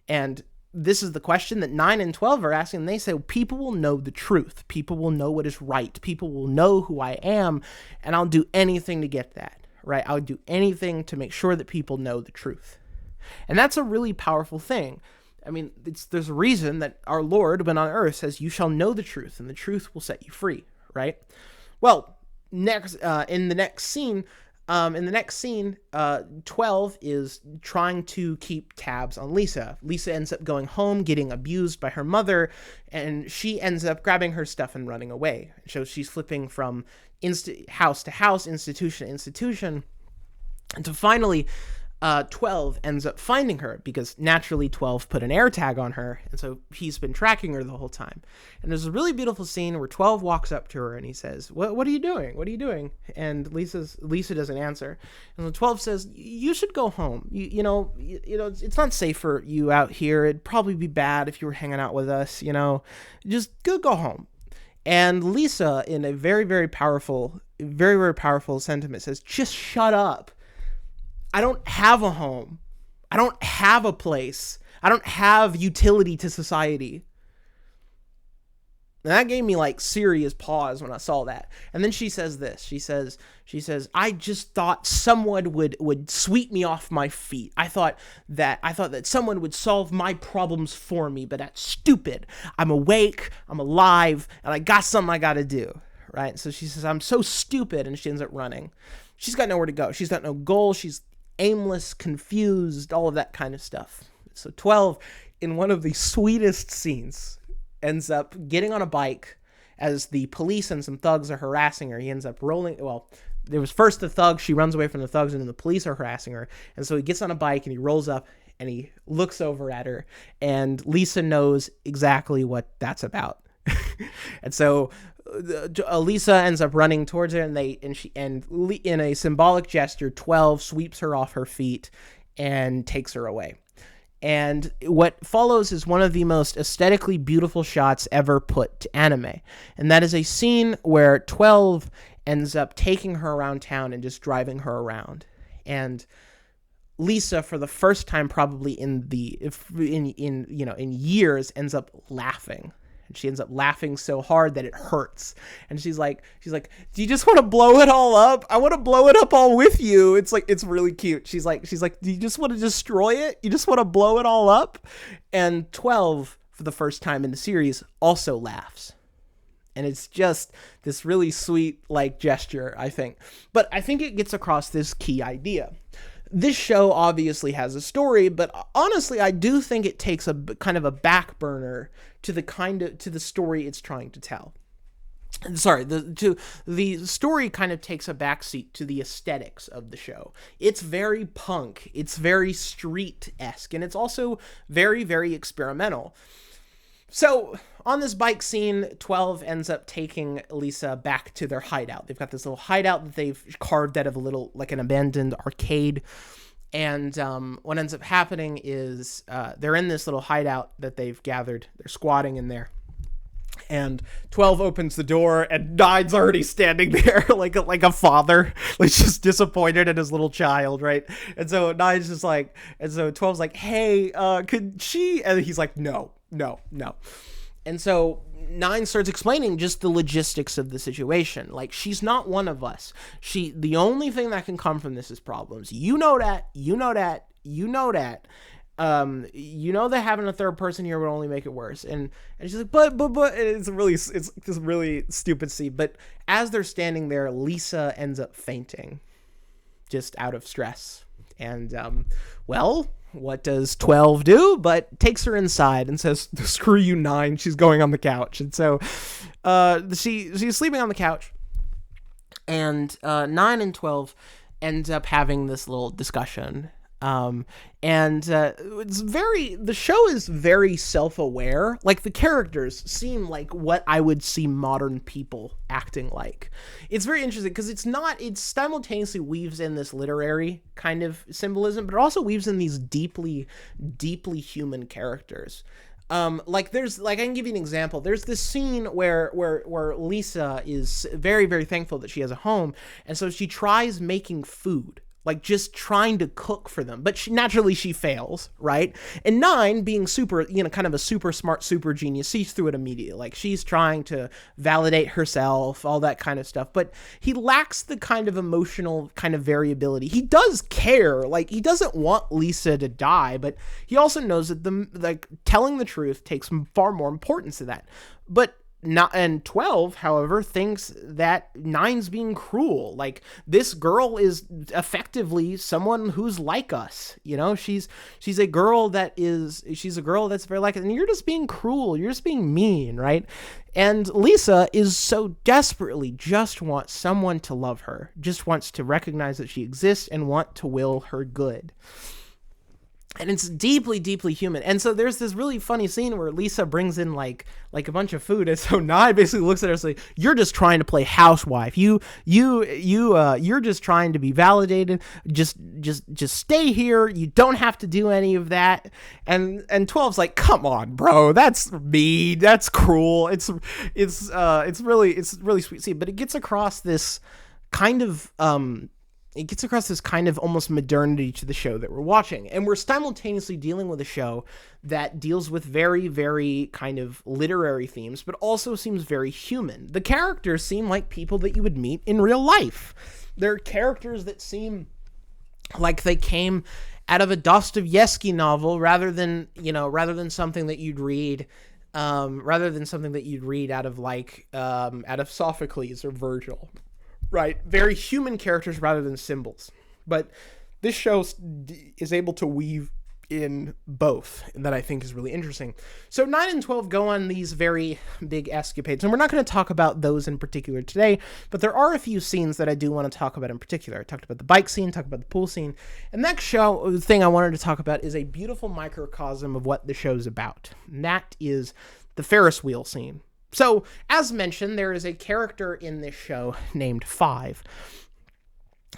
And this is the question that 9 and 12 are asking. They say, people will know the truth. People will know what is right. People will know who I am, and I'll do anything to get that. Right? I would do anything to make sure that people know the truth. And that's a really powerful thing. I mean, there's a reason that our Lord, when on earth, says, you shall know the truth, and the truth will set you free, right? Well, in the next scene, 12 is trying to keep tabs on Lisa. Lisa ends up going home, getting abused by her mother, and she ends up grabbing her stuff and running away. So she's flipping from house to house, institution to institution, until finally 12 ends up finding her, because naturally 12 put an air tag on her, and so he's been tracking her the whole time. And there's a really beautiful scene where 12 walks up to her and he says, what are you doing? What are you doing? And Lisa doesn't answer. And so 12 says, you should go home. You know, it's not safe for you out here. It'd probably be bad if you were hanging out with us, just go home. And Lisa, in a very, very powerful sentiment, says, just shut up. I don't have a home. I don't have a place. I don't have utility to society. And that gave me like serious pause when I saw that. And then she says this. She says, I just thought someone would sweep me off my feet. I thought that someone would solve my problems for me, but that's stupid. I'm awake, I'm alive, and I got something I gotta do. Right? So she says, I'm so stupid, and she ends up running. She's got nowhere to go. She's got no goal. She's aimless, confused, all of that kind of stuff. So 12, in one of the sweetest scenes, ends up getting on a bike as the police and some thugs are harassing her. He ends up rolling. Well, there was first the thugs. She runs away from the thugs, and then the police are harassing her. And so he gets on a bike and he rolls up and he looks over at her. And Lisa knows exactly what that's about. And so Lisa ends up running towards her, and in a symbolic gesture, 12 sweeps her off her feet and takes her away. And what follows is one of the most aesthetically beautiful shots ever put to anime. And that is a scene where 12 ends up taking her around town and just driving her around. And Lisa, for the first time probably in years, ends up laughing. And she ends up laughing so hard that it hurts. And she's like, do you just want to blow it all up? I want to blow it up all with you. It's really cute. She's like, do you just want to destroy it? You just want to blow it all up? And 12, for the first time in the series, also laughs. And it's just this really sweet, like, gesture, I think. But I think it gets across this key idea. This show obviously has a story, but honestly, I do think it takes a kind of a back burner to the story it's trying to tell. Sorry, the story kind of takes a backseat to the aesthetics of the show. It's very punk, it's very street-esque, and it's also very, very experimental. So, on this bike scene, 12 ends up taking Lisa back to their hideout. They've got this little hideout that they've carved out of an abandoned arcade. And what ends up happening is they're in this little hideout that they've gathered. They're squatting in there. And 12 opens the door, and 9's already standing there like a father, like just disappointed in his little child, right? And so 9's just like, and so 12's like, hey, could she? And he's like, no. And so 9 starts explaining just the logistics of the situation. Like, she's not one of us. The only thing that can come from this is problems. You know that. You know that having a third person here would only make it worse. And she's like, but it's this really stupid scene. But as they're standing there, Lisa ends up fainting, just out of stress. And what does 12 do? But takes her inside and says, screw you, 9. She's going on the couch. And so she's sleeping on the couch. And 9 and 12 end up having this little discussion. The show is very self-aware. Like, the characters seem like what I would see modern people acting like. It's very interesting because it simultaneously weaves in this literary kind of symbolism, but it also weaves in these deeply, deeply human characters. I can give you an example. There's this scene where Lisa is very, very thankful that she has a home, and so she tries making food. Like, just trying to cook for them. But she fails, right? And 9, being super, kind of a super smart, super genius, sees through it immediately. Like, she's trying to validate herself, all that kind of stuff. But he lacks the kind of emotional kind of variability. He does care. Like, he doesn't want Lisa to die, but he also knows that telling the truth takes far more importance to that. But 12, however, thinks that 9's being cruel. Like, this girl is effectively someone who's like us. She's a girl she's a girl that's very like us, and you're just being cruel. You're just being mean, right? And Lisa is so desperately just wants someone to love her, just wants to recognize that she exists and want to will her good. And it's deeply, deeply human. And so there's this really funny scene where Lisa brings in like a bunch of food, and so 9 basically looks at her and says, "You're just trying to play housewife. You're just trying to be validated. Just stay here. You don't have to do any of that." And 12's like, "Come on, bro. That's mean. That's cruel. It's really sweet scene." But it gets across this kind of it gets across this kind of almost modernity to the show that we're watching. And we're simultaneously dealing with a show that deals with very, very kind of literary themes, but also seems very human. The characters seem like people that you would meet in real life. They're characters that seem like they came out of a Dostoevsky novel rather than something that you'd read out of out of Sophocles or Virgil. Right, very human characters rather than symbols. But this show is able to weave in both, and that I think is really interesting. So 9 and 12 go on these very big escapades, and we're not going to talk about those in particular today, but there are a few scenes that I do want to talk about in particular. I talked about the bike scene, talked about the pool scene, and the next thing I wanted to talk about is a beautiful microcosm of what the show's about, and that is the Ferris wheel scene. So, as mentioned, there is a character in this show named Five.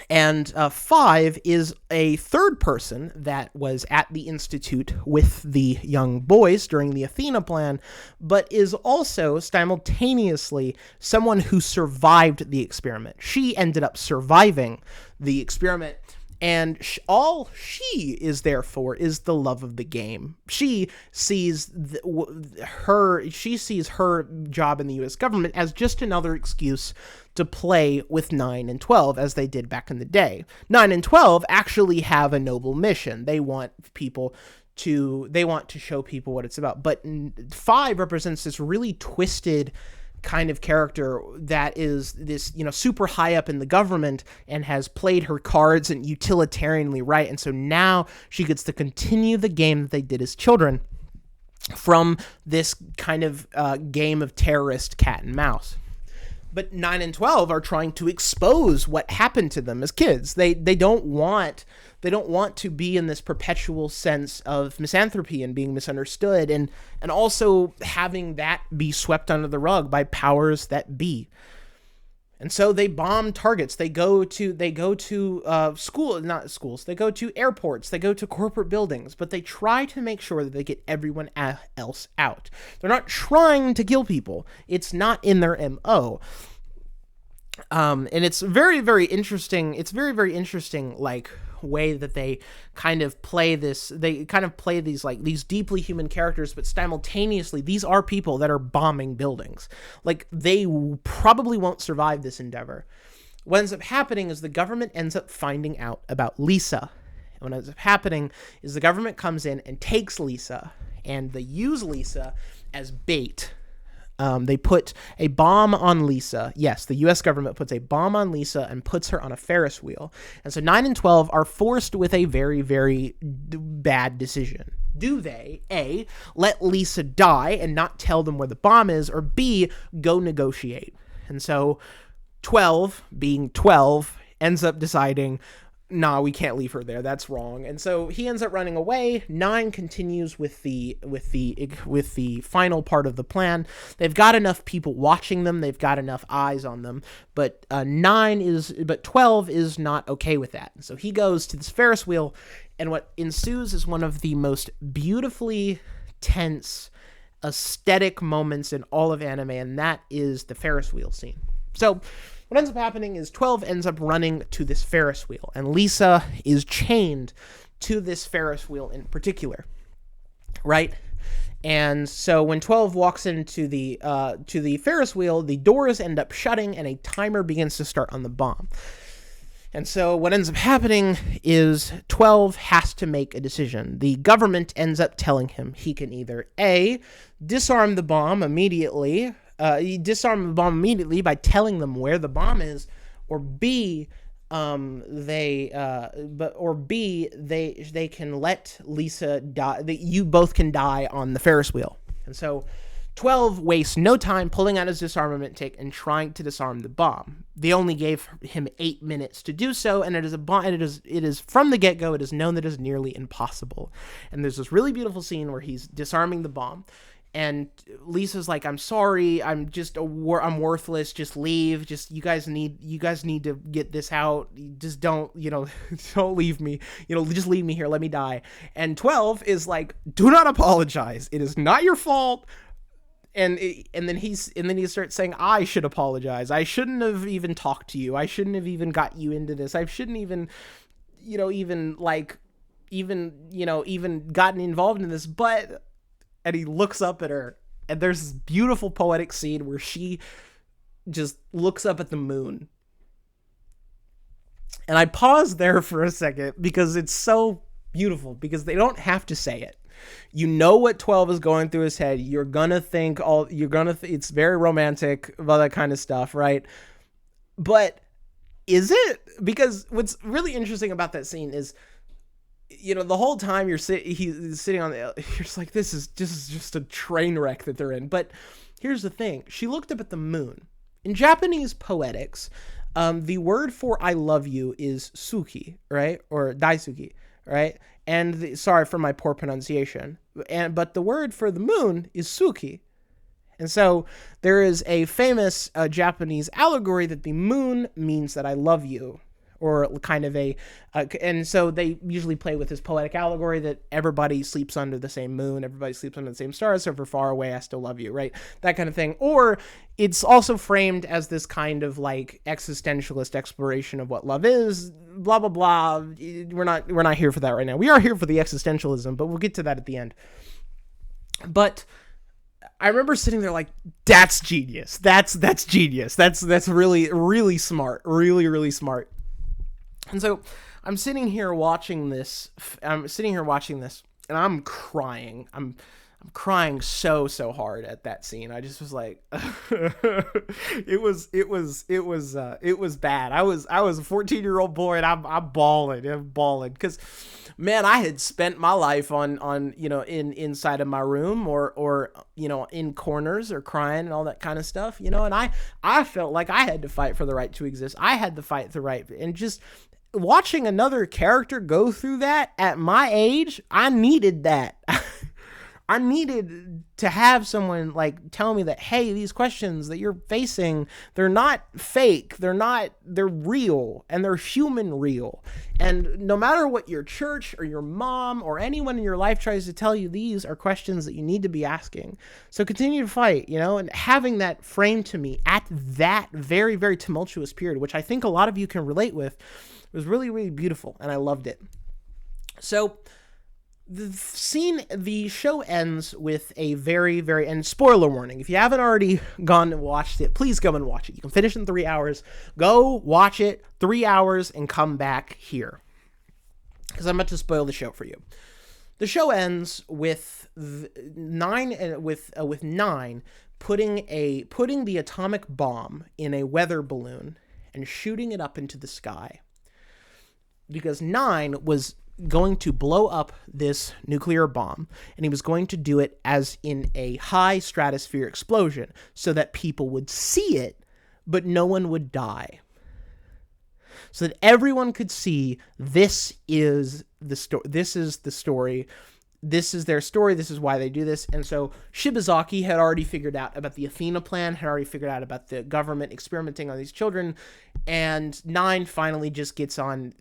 And Five is a third person that was at the Institute with the young boys during the Athena plan, but is also simultaneously someone who survived the experiment. She ended up surviving the experiment. And all she is there for is the love of the game. She sees her job in the U.S. government as just another excuse to play with 9 and 12, as they did back in the day. 9 and 12 actually have a noble mission. They want to show people what it's about. But 5 represents this really twisted kind of character that is this, super high up in the government and has played her cards and utilitarianly right. And so now she gets to continue the game that they did as children from this kind of game of terrorist cat and mouse. But 9 and 12 are trying to expose what happened to them as kids. They don't want to be in this perpetual sense of misanthropy and being misunderstood, and also having that be swept under the rug by powers that be. And so they bomb targets. They go to not schools. They go to airports. They go to corporate buildings. But they try to make sure that they get everyone else out. They're not trying to kill people. It's not in their MO. And it's very, very interesting. It's very, very interesting, way that they kind of play this. They kind of play these deeply human characters, but simultaneously these are people that are bombing buildings. They probably won't survive this endeavor. What ends up happening is the government ends up finding out about Lisa. And what ends up happening is the government comes in and takes Lisa, and they use Lisa as bait. They put a bomb on Lisa. Yes, the U.S. government puts a bomb on Lisa and puts her on a Ferris wheel. And so 9 and 12 are forced with a very, very bad decision. Do they, A, let Lisa die and not tell them where the bomb is, or B, go negotiate? And so 12, being 12, ends up deciding, nah, we can't leave her there. That's wrong. And so he ends up running away. 9 continues with the final part of the plan. They've got enough people watching them. They've got enough eyes on them. But 12 is not okay with that. So he goes to this Ferris wheel, and what ensues is one of the most beautifully tense, aesthetic moments in all of anime, and that is the Ferris wheel scene. So what ends up happening is 12 ends up running to this Ferris wheel, and Lisa is chained to this Ferris wheel in particular, right? And so when 12 walks into the Ferris wheel, the doors end up shutting, and a timer begins to start on the bomb. And so what ends up happening is 12 has to make a decision. The government ends up telling him he can either A, disarm the bomb immediately, by telling them where the bomb is, or B, they can let Lisa die. You both can die on the Ferris wheel. And so 12 wastes no time pulling out his disarmament tick and trying to disarm the bomb. They only gave him 8 minutes to do so, and it is from the get-go, it is known that it is nearly impossible. And there's this really beautiful scene where he's disarming the bomb, and Lisa's like, "I'm sorry, I'm worthless, just leave, you guys need to get this out, just don't leave me, just leave me here, let me die." And 12 is like, "Do not apologize, it is not your fault, And then he starts saying, I should apologize. I shouldn't have even talked to you. I shouldn't have even got you into this. I shouldn't even, even gotten involved in this. But, and he looks up at her, and there's this beautiful poetic scene where she just looks up at the moon. And I paused there for a second because it's so beautiful, because they don't have to say it. You know what 12 is going through his head. You're gonna think it's very romantic, all that kind of stuff, right? But is it? Because what's really interesting about that scene is, the whole time he's sitting on the, you're just like, this is just a train wreck that they're in. But here's the thing: she looked up at the moon. In Japanese poetics, the word for I love you is suki, right? Or daisuki, right? And sorry for my poor pronunciation. But the word for the moon is suki. And so there is a famous Japanese allegory that the moon means that I love you, or kind of and so they usually play with this poetic allegory that everybody sleeps under the same moon, everybody sleeps under the same stars, so if we're far away, I still love you, right? That kind of thing. Or it's also framed as this kind of like existentialist exploration of what love is, blah, blah, blah. We're not here for that right now. We are here for the existentialism, but we'll get to that at the end. But I remember sitting there like, that's genius. That's genius. That's really, really smart. Really, really smart. And so I'm sitting here watching this, and I'm crying. I'm crying so hard at that scene. I just was like, it was bad. I was a 14-year-old boy, and I'm bawling because, man, I had spent my life on inside of my room or in corners or crying and all that kind of stuff, and I felt like I had to fight for the right to exist. I had to fight the right, and just watching another character go through that at my age, I needed that. I needed to have someone like tell me that, hey, these questions that you're facing, they're not fake. They're real, and they're human real. And no matter what your church or your mom or anyone in your life tries to tell you, these are questions that you need to be asking. So continue to fight, and having that framed to me at that very, very tumultuous period, which I think a lot of you can relate with, was really, really beautiful, and I loved it. So the show ends with a very, very, and spoiler warning, if you haven't already gone and watched it, please go and watch it. You can finish in 3 hours. Go watch it 3 hours and come back here, because I'm about to spoil the show for you. The show ends with Nine putting the atomic bomb in a weather balloon and shooting it up into the sky, because 9 was going to blow up this nuclear bomb, and he was going to do it as in a high stratosphere explosion so that people would see it, but no one would die. So that everyone could see, this is the story. This is the story. This is their story. This is why they do this. And so Shibazaki had already figured out about the Athena plan, had already figured out about the government experimenting on these children, and 9 finally just gets on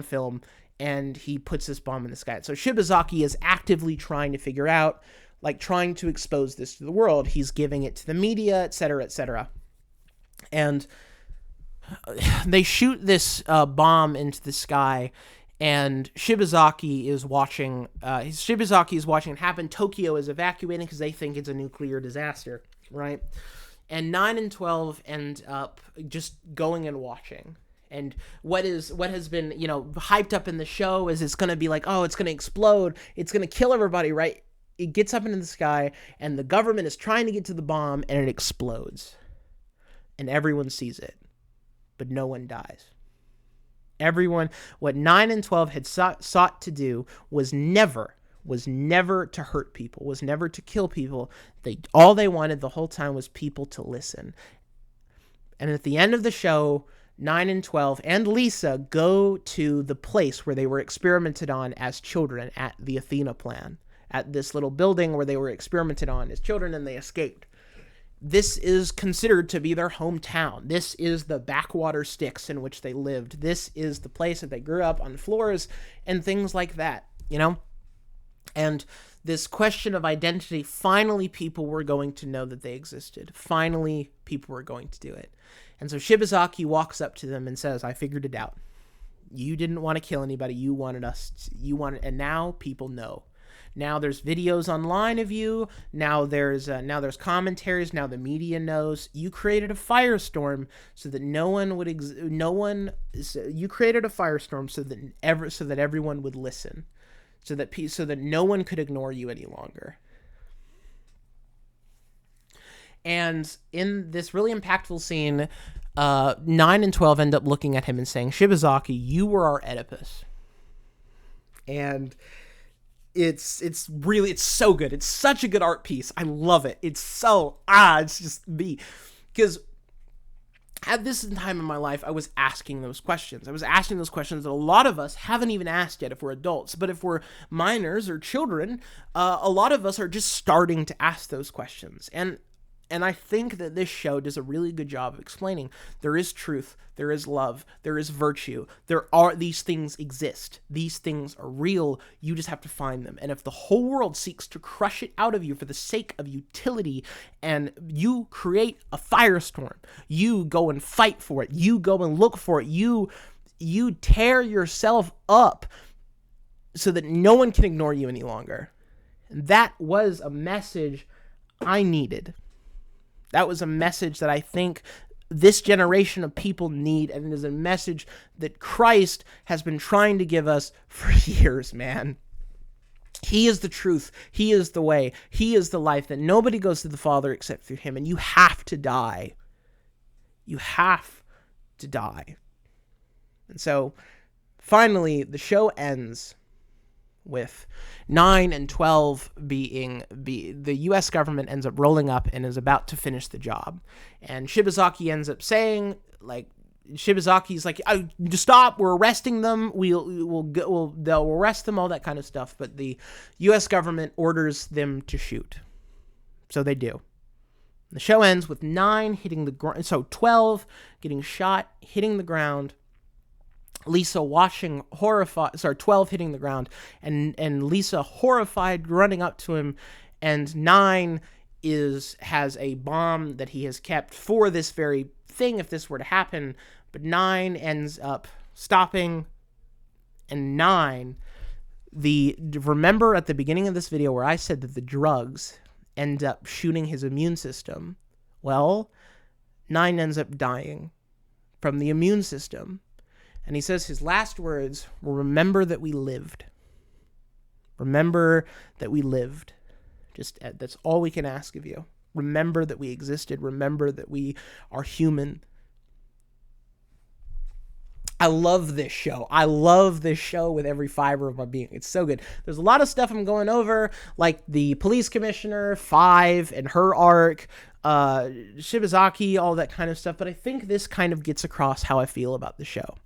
film, and he puts this bomb in the sky. So Shibazaki is actively trying to figure out, trying to expose this to the world. He's giving it to the media, etc., etc. And they shoot this bomb into the sky, and Shibazaki is watching it happen. Tokyo is evacuating because they think it's a nuclear disaster, right? And 9 and 12 end up just going and watching. And what has been, hyped up in the show is it's going to be like, oh, it's going to explode. It's going to kill everybody, right? It gets up into the sky, and the government is trying to get to the bomb, and it explodes. And everyone sees it, but no one dies. What 9 and 12 had sought to do was never to hurt people, was never to kill people. All they wanted the whole time was people to listen. And at the end of the show, 9 and 12 and Lisa go to the place where they were experimented on as children at the Athena plan, at this little building where they were experimented on as children, and they escaped. This is considered to be their hometown. This is the backwater sticks in which they lived. This is the place that they grew up on floors and things like that, And this question of identity, finally people were going to know that they existed. Finally people were going to do it. And so Shibazaki walks up to them and says, I figured it out. You didn't want to kill anybody. You wanted and now people know. Now there's videos online of you. Now there's commentaries. Now the media knows. You created a firestorm so that you created a firestorm so that everyone would listen, so that no one could ignore you any longer. And in this really impactful scene, 9 and 12 end up looking at him and saying, Shibazaki, you were our Oedipus. And it's so good. It's such a good art piece. I love it. It's just me. Because at this time in my life, I was asking those questions. I was asking those questions that a lot of us haven't even asked yet if we're adults. But if we're minors or children, a lot of us are just starting to ask those questions. And I think that this show does a really good job of explaining there is truth, there is love, there is virtue. These things exist. These things are real. You just have to find them. And if the whole world seeks to crush it out of you for the sake of utility, and you create a firestorm, you go and fight for it, you go and look for it, you tear yourself up so that no one can ignore you any longer. And that was a message I needed. That was a message that I think this generation of people need, and it is a message that Christ has been trying to give us for years, man. He is the truth. He is the way. He is the life, that nobody goes to the Father except through him, and you have to die. You have to die. And so, finally, the show ends with 9 and 12 the U.S. government ends up rolling up and is about to finish the job. And Shibazaki ends up saying, Shibazaki's like, just stop, we're arresting them, they'll arrest them, all that kind of stuff. But the U.S. government orders them to shoot. So they do. The show ends with 9 hitting the ground, so 12 getting shot, hitting the ground, Lisa watching horrified, 12 hitting the ground, and Lisa horrified running up to him, and 9 has a bomb that he has kept for this very thing if this were to happen, but 9 ends up stopping, and 9, remember at the beginning of this video where I said that the drugs end up shooting his immune system? Well, 9 ends up dying from the immune system. And he says his last words were, remember that we lived. Remember that we lived. That's all we can ask of you. Remember that we existed. Remember that we are human. I love this show. I love this show with every fiber of my being. It's so good. There's a lot of stuff I'm going over, like the police commissioner, 5, and her arc, Shibazaki, all that kind of stuff. But I think this kind of gets across how I feel about the show.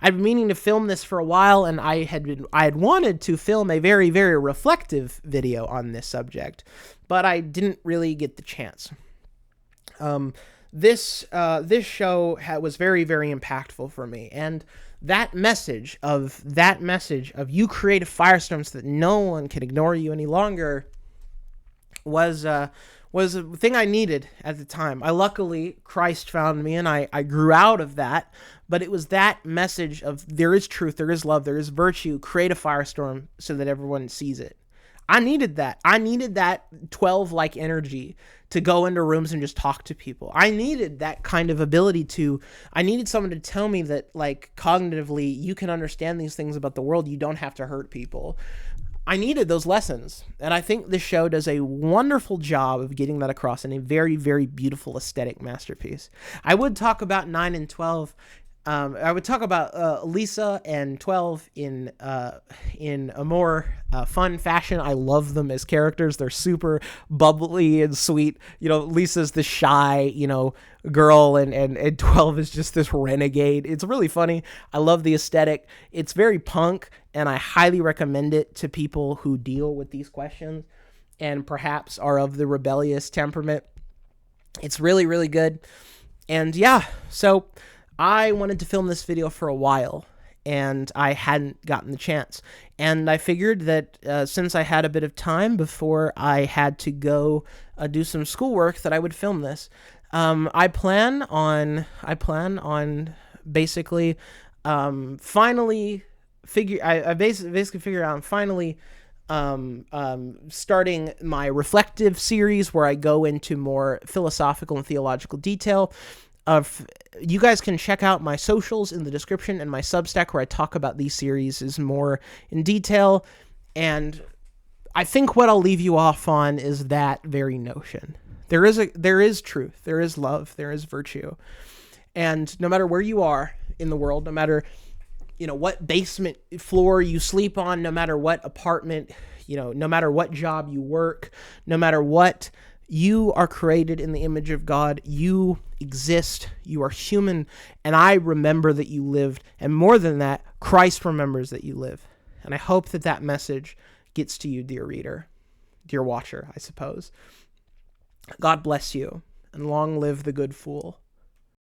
I've been meaning to film this for a while, and I had wanted to film a very, very reflective video on this subject, but I didn't really get the chance. This show was very, very impactful for me, and that message of you create a firestorm so that no one can ignore you any longer was a thing I needed at the time. Luckily, Christ found me, and I grew out of that. But it was that message of there is truth, there is love, there is virtue. Create a firestorm so that everyone sees it. I needed that. I needed that 12-like energy to go into rooms and just talk to people. I needed that kind of ability I needed someone to tell me that, like, cognitively, you can understand these things about the world. You don't have to hurt people. I needed those lessons, and I think this show does a wonderful job of getting that across in a very, very beautiful aesthetic masterpiece. I would talk about 9 and 12. I would talk about Lisa and 12 in a more fun fashion. I love them as characters. They're super bubbly and sweet. Lisa's the shy, girl, and 12 is just this renegade. It's really funny. I love the aesthetic. It's very punk, and I highly recommend it to people who deal with these questions and perhaps are of the rebellious temperament. It's really, really good. And yeah, so I wanted to film this video for a while, and I hadn't gotten the chance. And I figured that since I had a bit of time before I had to go do some schoolwork, that I would film this. I plan on basically finally basically figured out I'm finally starting my reflective series where I go into more philosophical and theological detail. You guys can check out my socials in the description and my Substack where I talk about these series is more in detail. And I think what I'll leave you off on is that very notion. There is truth, there is love, there is virtue. And no matter where you are in the world, no matter what basement floor you sleep on, no matter what apartment, no matter what job you work, no matter what, you are created in the image of God. You exist. You are human. And I remember that you lived. And more than that, Christ remembers that you live. And I hope that that message gets to you, dear reader, dear watcher, I suppose. God bless you, and long live the good fool.